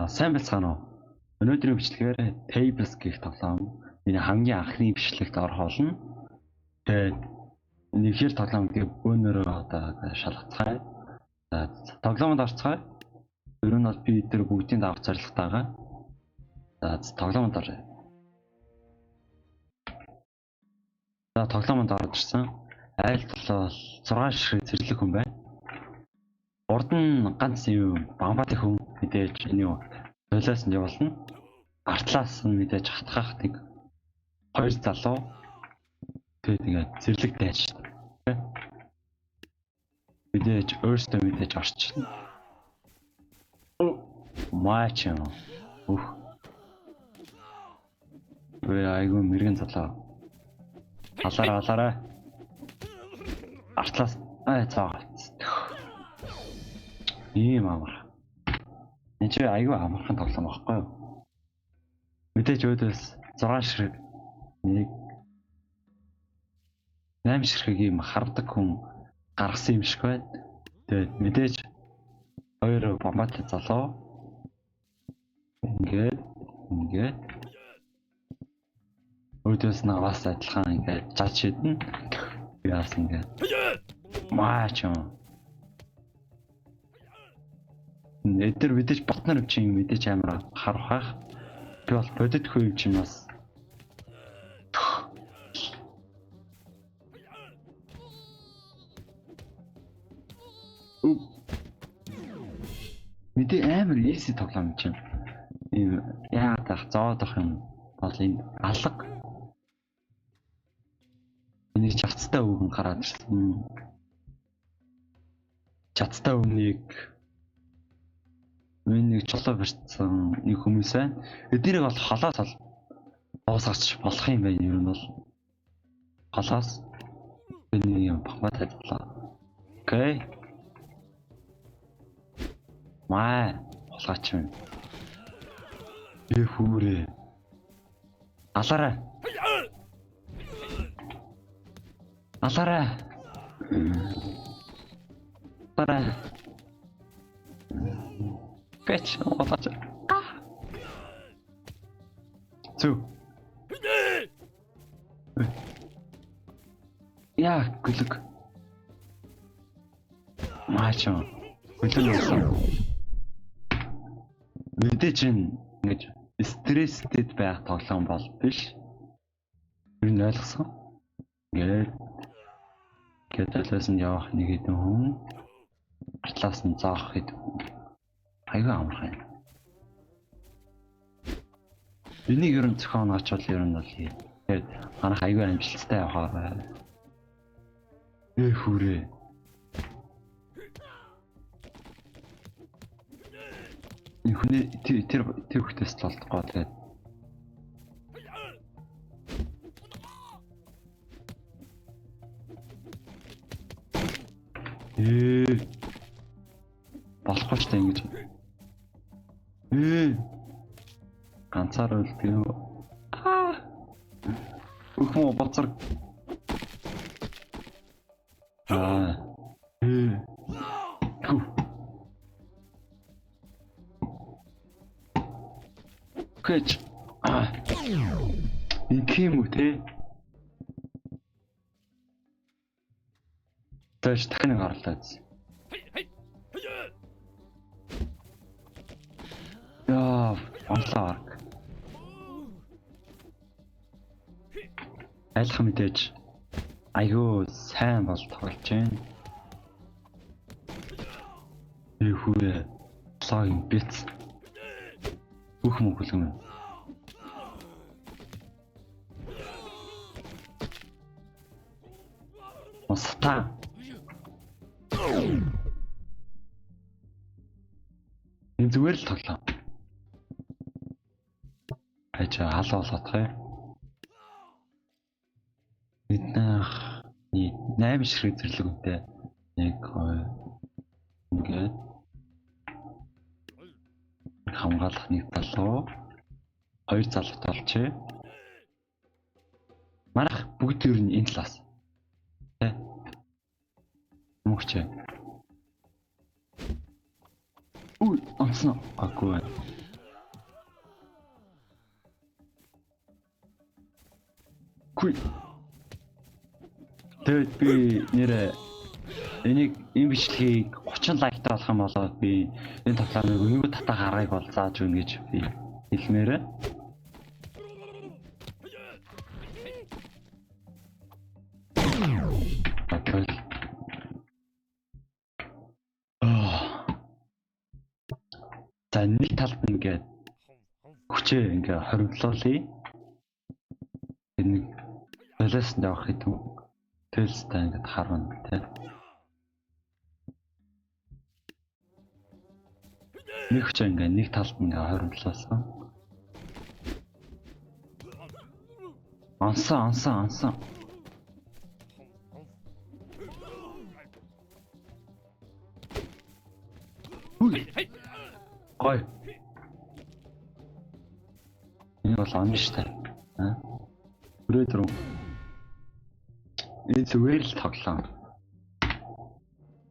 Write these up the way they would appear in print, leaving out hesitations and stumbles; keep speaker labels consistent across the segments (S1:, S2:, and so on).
S1: Сайн байцгаана уу? Өнөөдрийн бичлэгээр Tables гэх тоглоом миний хамгийн анхны бичлэгт орхолно. Тэгээд нэгэр тоглоомыг бөөнөрөө одоо шалгацгаая. Тоглоомд орцгаая. Ер нь бол би эдгээр бүгдийн давах зорилготойгоо. Тоглоомд оръё. Тоглоомд орчихсон. Айлтлал 6 ширхэг зэрлэг хүн байна. Урд нь ганц юм бамбат их хүн мэдээж энэ юу тойлоос нь явуулна. Артлаас нь мэдээж хатгах нэг хоёр залуу. Тэгээд ингээд зэрлэг дайж. Мэдээж өөртөө мэдээж орчихно. Маач юм. Айгу мэрэгэн залуу. Алаараа. Артлаас цаагац. Ийм амар. Энд чи айгүй амархан тоглоом байхгүй юу? Мэдээж өөдөөс 6 ширхэг нэг 8 ширхэг юм хардаг хүн гаргасан юм шиг байна. Тэгээд мэдээж хоёр бомбат залуу. Ингээд өөдөөс наваас адилхан ингээд жад шидэн. Яас ингээд. Маач юм. Эдгээр мэдээж батнаар чинь мэдээж амар харах. Би бол бодит хөө юм чинь бас. Мэдээ амар easy тоглоом чинь. Ийм яагаад зоодох юм бол энэ алга. Энийг чацтай өвгөн гараад ирсэн. Чацтай өвнийг нэг чулуу барьсан нэг хүмүүс байна. Эднэрийг бол холоос дуусгаж болох юм байна. Ер нь бол холоос энэ юм бахмад ажиллаа. Окей. Маа холгаач юм. Хүүрээ. Алаарай. Пэч, олооч. Зү. Яа, гүлэг. Маачо. Гүлэг. Мэдээж ингэж стресстэй байх тоглоом бол биш. Юу нь ойлгосон? Гэдэлээс нь явах нэг хэдэн хүн. Артлаас нь заах хэдэн хүн. Айгүй амархан. Энийг ер нь зохион очвол ер нь бол тэгээд манайх айгүй амжилттай явахаа. Хүүрээ. Энэ хүний тэр хөлтөөс толдохгүй тэгээд. Болохгүй ч ингэж. Ганцаар үлдэх юм. Үхмөө боцор. Гэч. Инх юм уу те? Тэш дахин гарлаа. Яа, фанлаг. Айлах мэдээж. Айгуу сайн бол тоглож байна. Хүүрээ. Логин бит. Бүх мөнгөлгөн. Моста. Энэ зүгээр л тоглоо. Ачаа халаа болоодох юм. Биднийх 8 ширхэг зэрлэг үнэтэй 1 2 ингээд хамгаалах нэг залуу 2 залуутай болчихъя. Манайх бүгд ер нь энэ талаас. Тэ. Мөчөө. Онцно. Аггүй. Хүй. Тэгээд би нэрээ энийг энэ бичлэгийг 30 лайктай болох юм болоод би энэ тоглоомыг өнгө татаа гаргахыг бол зааж өгнө гэж би хэлмээрээ. За нэг талд ингээд хүчээ ингээ хоримтлуулъя. Нэг болооснд явах хэдэн тэлстэй ингээд харна тий. Нэг хүчээ ингээ нэг талд ингээ хоримтлуулсан. Ансан. Гой. Энэ бол ам штэ. Өрөөдрөө. Энэ зүгээр л тоглоом.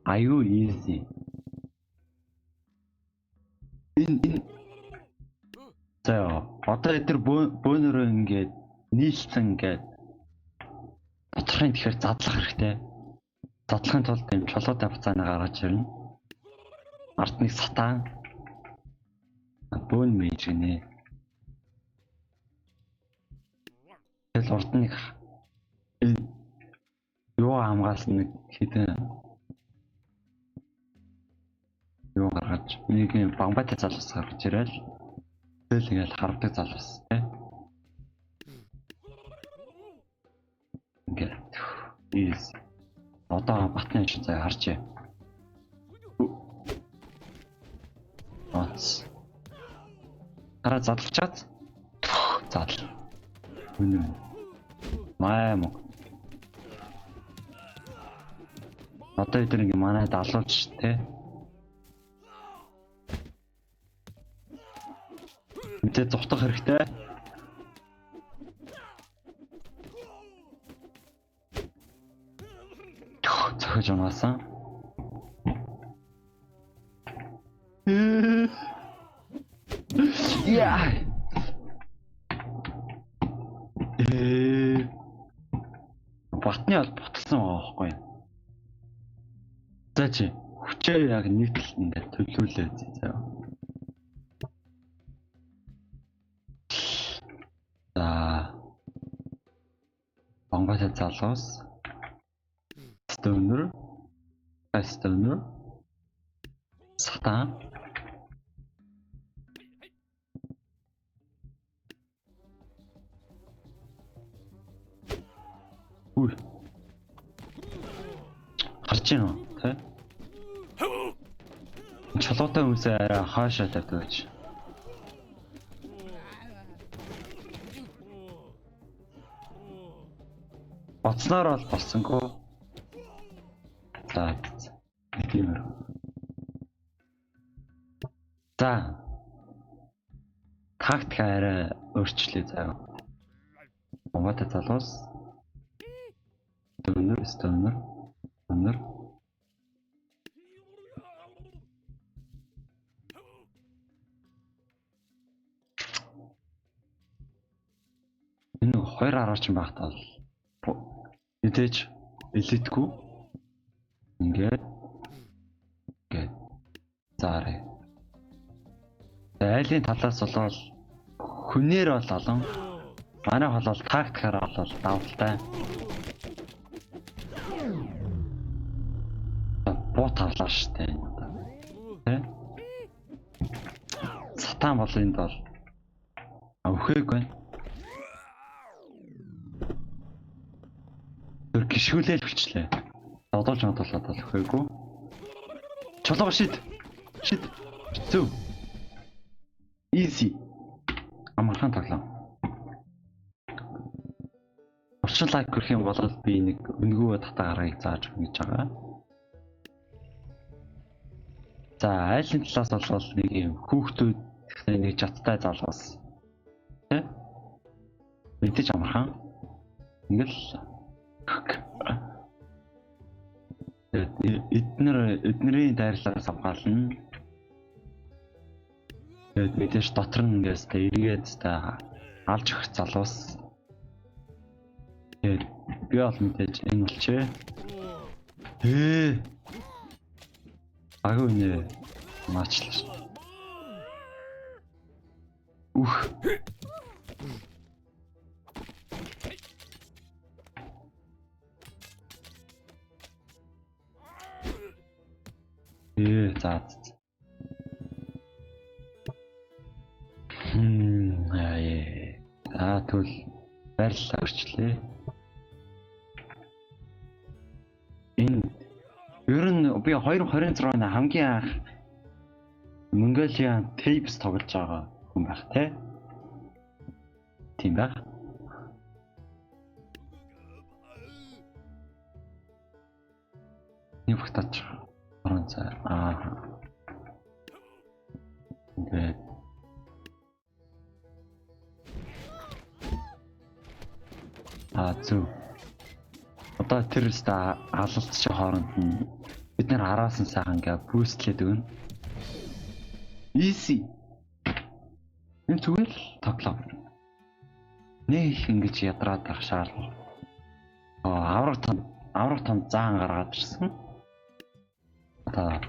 S1: Аюу easy. Энэ за одоо эдгээр бөөнөрөө ингээд нийлцэн ингээд доторхын тэгэхээр задлах хэрэгтэй. Задлахын тулд юм чулуутай буцааны гаргаж ирнэ. Ард нэг сатан бөөн мэж гинэ. Тэгэл урд нэг юу хамгаалсан нэг хитэн юу гаргаж нэг юм бамбатай залуус гаргаж ирэл. Тэгэл ингээл хардаг залуус тий. Ингээд ийс одоо батны чинь заа харчээ. Ац. Хараа задлчаад задл. Үнэн. Маам. Одоо эдгээр ингээ манай далуулч те. Мэдээ зовтох хэрэгтэй. Зохиж унаасан. Яа. Батны бол ботсон байгаа байхгүй. За чи хүчээ яг нэг талд ингээд төлөвлөлөө зөө. За бомбатай залуус Stoner сатан Үгүй. Харж байна уу? Тэ? Чулуутай хүмүүсээ арай хаашаа тавьдаг гэж. Боцноор бол болсонгүй. За. Тийм. За. Тактик арай өөрчлөе заяа. Бомбатай залуус Stoner. Энэ хоёр араач юм байх тал. Мэдээж элитгүй. Ингээд. Заарэ. Айлын талаас болол хүнээр бол олон. Манай бол тактикаар бол давталтай. Бот авлаа штэ. Тэ? Сатан бол энд бол өвхөөг байна. Тэр гიშгүүлэл хүчлээ. Додолж хадгалаад бол өвхөөгүй. Чулуу шид. Зү. Easy. Амархан тоглоом. Орчин лайк гэх юм бол би нэг өнгөө татаа гаргахыг зааж өгч байгаа. За айлын талаас бол нэг юм хүүхдүүд нэг жадтай залуус. Тэ? Мэдээж амархан. Ингээл эднэрийн дайрлаас хамгаална. Тэгээд мэдээж дотор нь ингээс тэ эргээд тэ алж өгч залуус. Тэгээд би бол мэдээж энэ болчээ. Агуу нэ маачлаа. Ух. За. Тэгвэл байрлалаа өрчлээ. Энэ ер нь би 2026 оны хамгийн анх Mongolian Tapes тоглож байгаа хүн байх те. Тийм байх. Нэг багтаач. Орон цай. Ингээд зү. Одоо тэр өстө алалцч хооронд нь бид нэр араас нь сайхан ингээ бүүстлээд өгнө. Easy. Энэ зүгээр л тоглоом. Нэг ингэж ядраад байх шаардлага. Аврах том заан гаргаад ирсэн. Одоо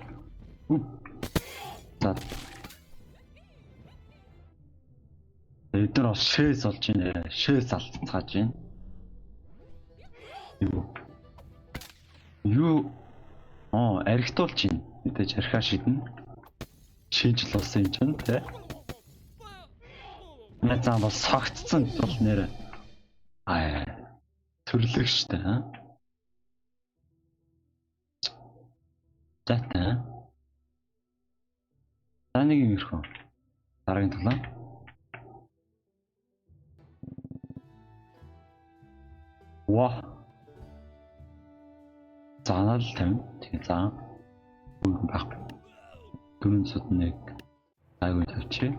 S1: за эдгээр бас шээс олж ийнэ. Шээс алцгааж байна. Юу архитуулж байна. Мэдээж архиа шиднэ. Шинжил болсон юм чинь тий. Нацаа бол согтцсон бол нэр төрлөгчтэй За нэг юм ирэх үү? Дараагийн тоглоом. Ваа. Заанал 50. Тэгээ заа. Үгүй байхгүй. 401 айгүй тавьчих.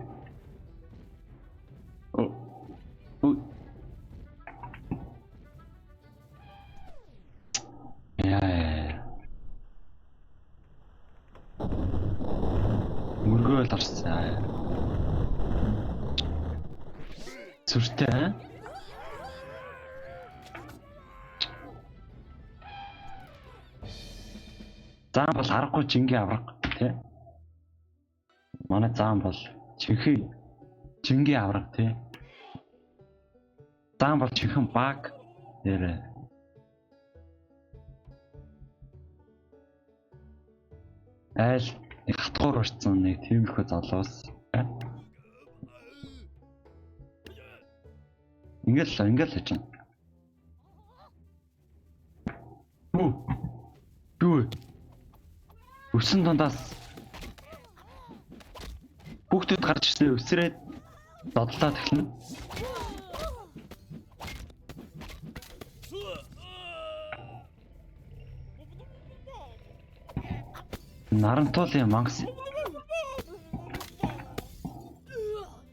S1: Мөргөөл орсон. Зүртэй. Заан бол аргагүй жингийн авраг тий. Манай заан бол жингийн авраг тий. Заан бол чихэн баг нэрэ. Айл нэг хатгуур урцсан нэг тиймэрхүү золоос. Ингээл хийж байна. Юу? Өсөн дундаас хүүхдүүд гарч ирсэн өсрээд додлаад эхэлнэ. Нарантуулын мангас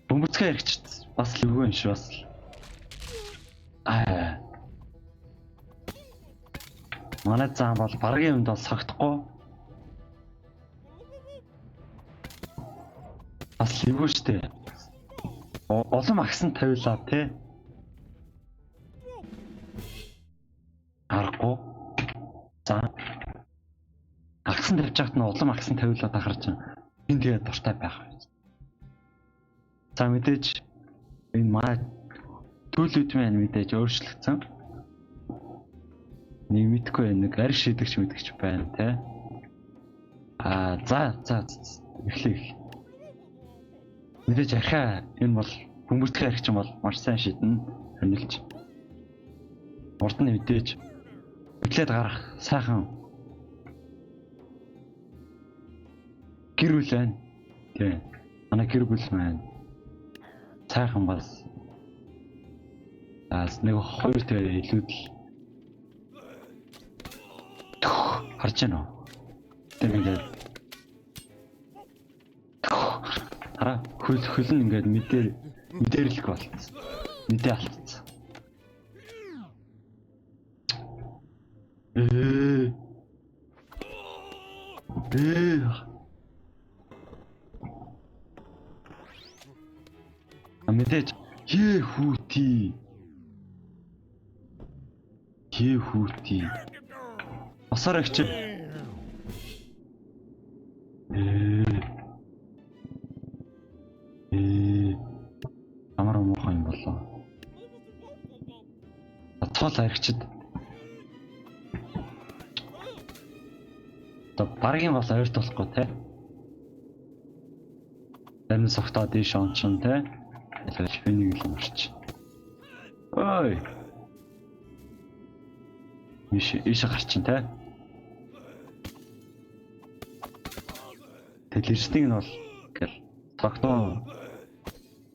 S1: бөмбөцгөө хэрэгч бас л үгүй юм шиг бас л манай зам бол баргийн юмд бол согтохгүй бас л үгүй штэ олон агсан тавилаа те аргагүй за агсан тавьж байхад нь улам агсан тавилаад ахарч энэ тэгээ дуртай байх. За мэдээж энэ маа төлөвд маань мэдээж өөрчлөгдсөн. Нэг мэдгүй нэг арь шидэгч байна те. За эхлэх. Мэдээж архиа энэ бол бөмбөрдгөө архич юм бол маш сайн шиднэ. Хөнөлж. Урд нь мэдээж өглөөд гарах сайхан гэр бүл байна. Тий. Манай гэр бүл маань сайхан бас нэг хоёр тэгээ илүүдл харж байна уу? Тэгээд хараа хөлн ингээд мэдээрлэх болчихсон. Мэдээ алдсан. Мэдээж хүүти хүүти. Босоор агч. Амар муухай юм болоо. Цол аригчд. Та баргийн бас ойрт болохгүй те. Зарим согтоо дээш ончин те. Ялаж фэнийг л марч. Ой. Иш гарчин те. Дэлгэрчдийг нь бол гэл тогтоо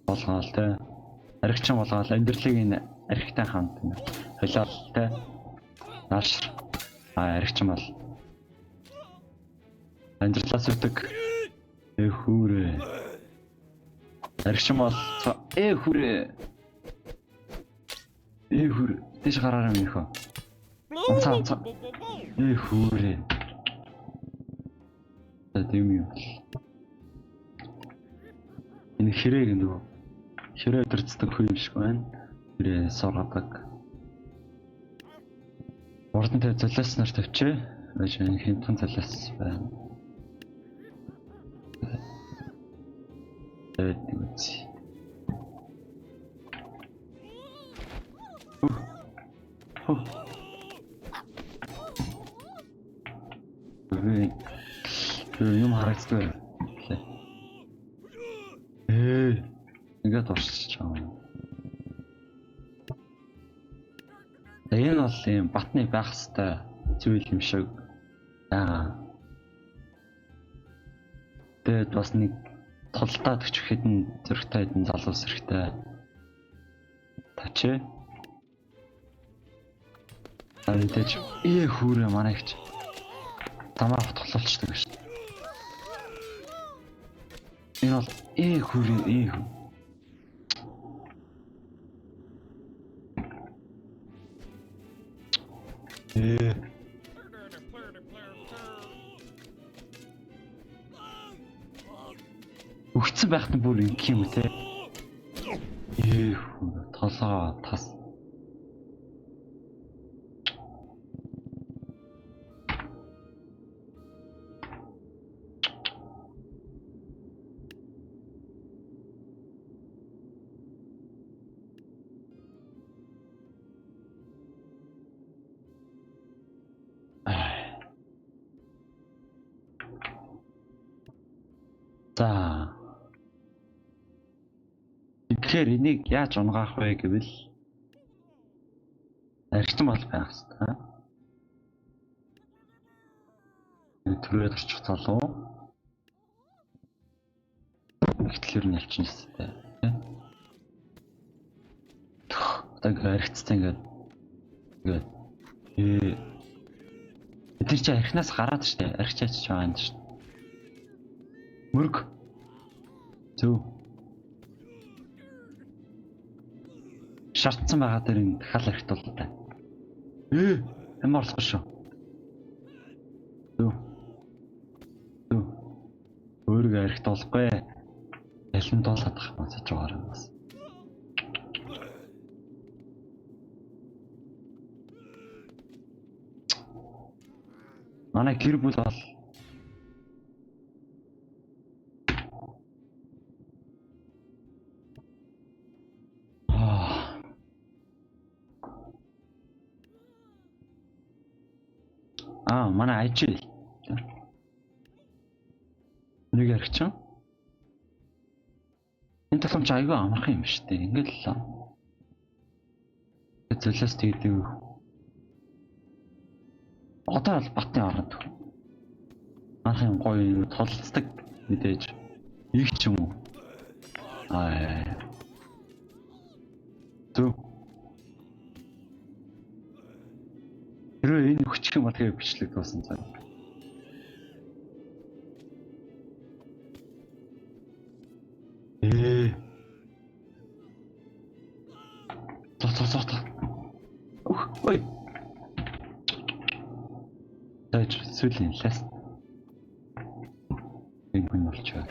S1: болгоол те. Аригчин болгоол амьдралыг энэ аригтай хамт холиол те. Нааш аригчин бол амьдралаас үтэг хүүрээ. Аригчин бол хүүрээ. Хүүрээ. Тэш гараараа минийхөө. Онцаа. Хүүрээ. Тэм юм. Энэ хэрэг нөгөө хэрэг өдөрцдөг хүү юм шиг байна. Хэрэг сургадаг. Урдан тэ золиос нар тавьчээ. Байж хэмтэн золиос байна. Үгүй. Юм харагддаг. Ингээд орчих чам. Энэ бол юм батны байх хэвээр зүйл юм шиг. Тэгээд бас нэг толдоод өчөхэд нь зөрөгтэй хэдэн залуус хэрэгтэй. Тачээ. Анитэж хүүрээ манайч. Тамаа хотгололчдаг шүү дээ. Энэ бол хүүрээ хүү. Өгцөн байхад нь бүр ингэх юм те. Толгоо тас. За. Тэгэхээр энийг яаж унгаах вэ гэвэл аригчин бол байх хэрэгтэй. Түрээд орчих залуу. Ихтлэр нь ялчин хэвчээ. Одоо аригцтай ингээд тэр чинь архинаас гараад штэ. Архичаач байгаа юм штэ. Мөрг. Зөв. Шаардсан байгаа дээр энэ дахиад архит бол та. Ямар орлого шүү. Зөв. Өөргөө архит болохгүй. Ялан доолоод ах мацаж байгаа юм бас. Манай гэр бүл бол манай ажил. Нэг яригч. Энэ тохиомж айгүй амархан юм шүү дээ. Ингээд л золиос тэгдэг. Одоо бол батны орнд. Анхын гоё толцдог мэдээж. Их ч юм уу. Төв. Энэ хүчтэй математик бичлэг тоосон цаа. Ой. Таач сүлийн ласт. Энэ хүн болчихоо.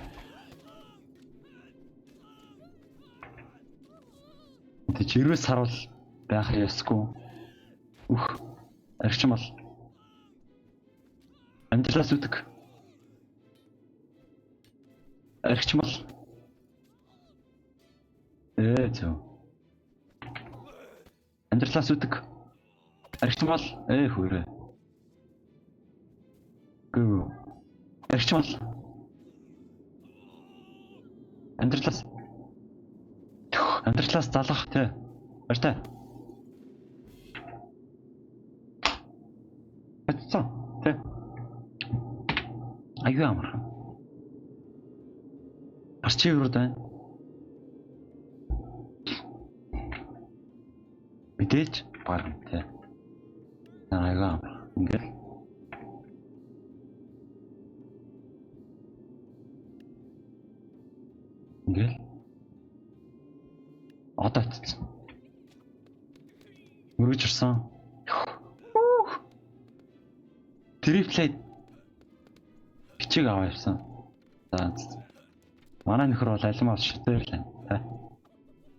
S1: Тэ чирвэс харуул байх ёсгүй. Үх. Аригч бол амьдралаас үдэг. Аригч бол зөв. Амьдралаас үдэг. Аригч бол хөрөө. Гүү. Аригч бол амьдралаас залах тий. Баяртай. Бацсан тий. Аюу амар. Арчи юу даа? Мэдээж баг тий. Аюу амар. Ингээл одоо атцсан. Мөрөж ирсэн. Триплет бичиг аваа явсан. За. Манай нөхөр бол алимаас шидэрлээ.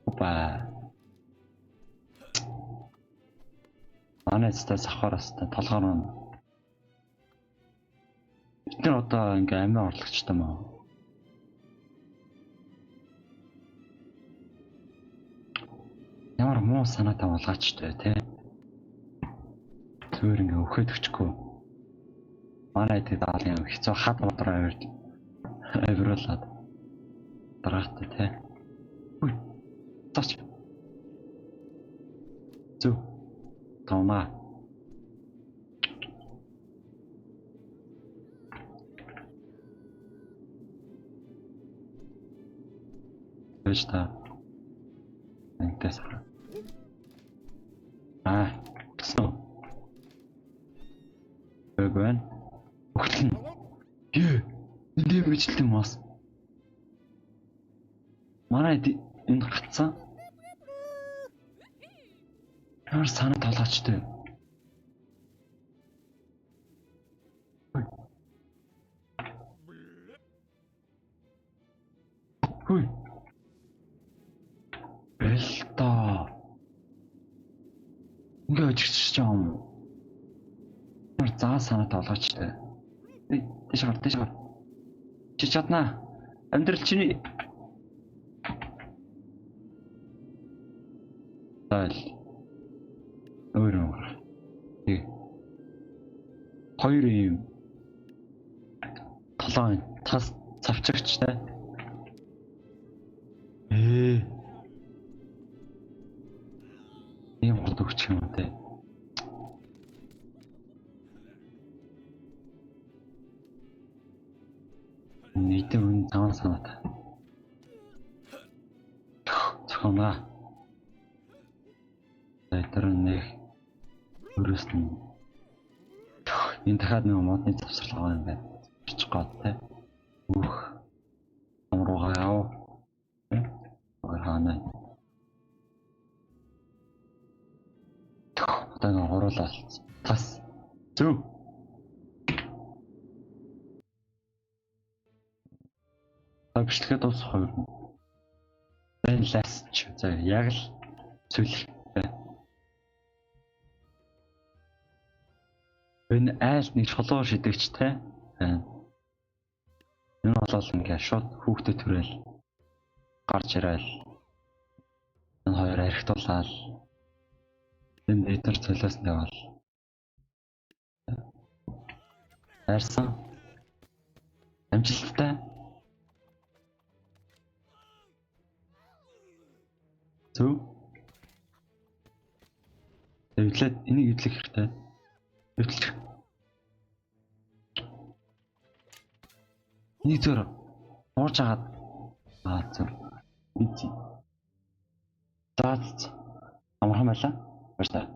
S1: Опа. Манай цэцтэй сахараас толгоор нь. Бид нар одоо ингээ амиа орлогчтой маа. Ямар муу санаатай болгаач тий. Зүгээр ингээ өхөд өчгүй. Манай тэд даалын хэцүү хад бодроо авирд. Авирлаад. Дараатай тий. Үгүй. Таач. Зү. Томаа. Тэжта. Энтэс. Гэсэн. Өгөн. Өгтөн. Энд мэдлэлт юм бас. Манай энд гацсан. Ямар санаа толгоочтой. Хүй. Бэлтаа. Ингээ очирч юм. Ямар заа санаа толгоочтой. Дэш гар. Чи чаднаа. Амьдрал чиний. Тайл. Өөрөө. Хоёр юм. Толгой тас цавчагчтай. Ийм гол өгч юм те. Нийтэм үн таван санаатай. Цохонаа. Тэр нэг өрөөс нь энэ дахиад нэг модны завсарлага юм байна. Бичих гот те. Амруугаа яав. Хаана. Одоо нэг хоруулаад тас. Зүг. Бичлэгээ дуусах хоёр нь. Энэ ласч. За яг л цүлэх. Энэ айл нэг чулуу шидэгч те. Энэ болол ингээ шууд хүүхдэд түрэл гарч ирээл. Энэ хоёр архитуулаад энэ эдэр цолоос нэвал. Хайрсан. Амжилттай. Зүг. Эвлээд энийг эвлэх хэрэгтэй. Эвлэх. Энийг зөөр уурж агаад зөөр. Эцэг. Заац. Амархан байлаа. Баярлалаа.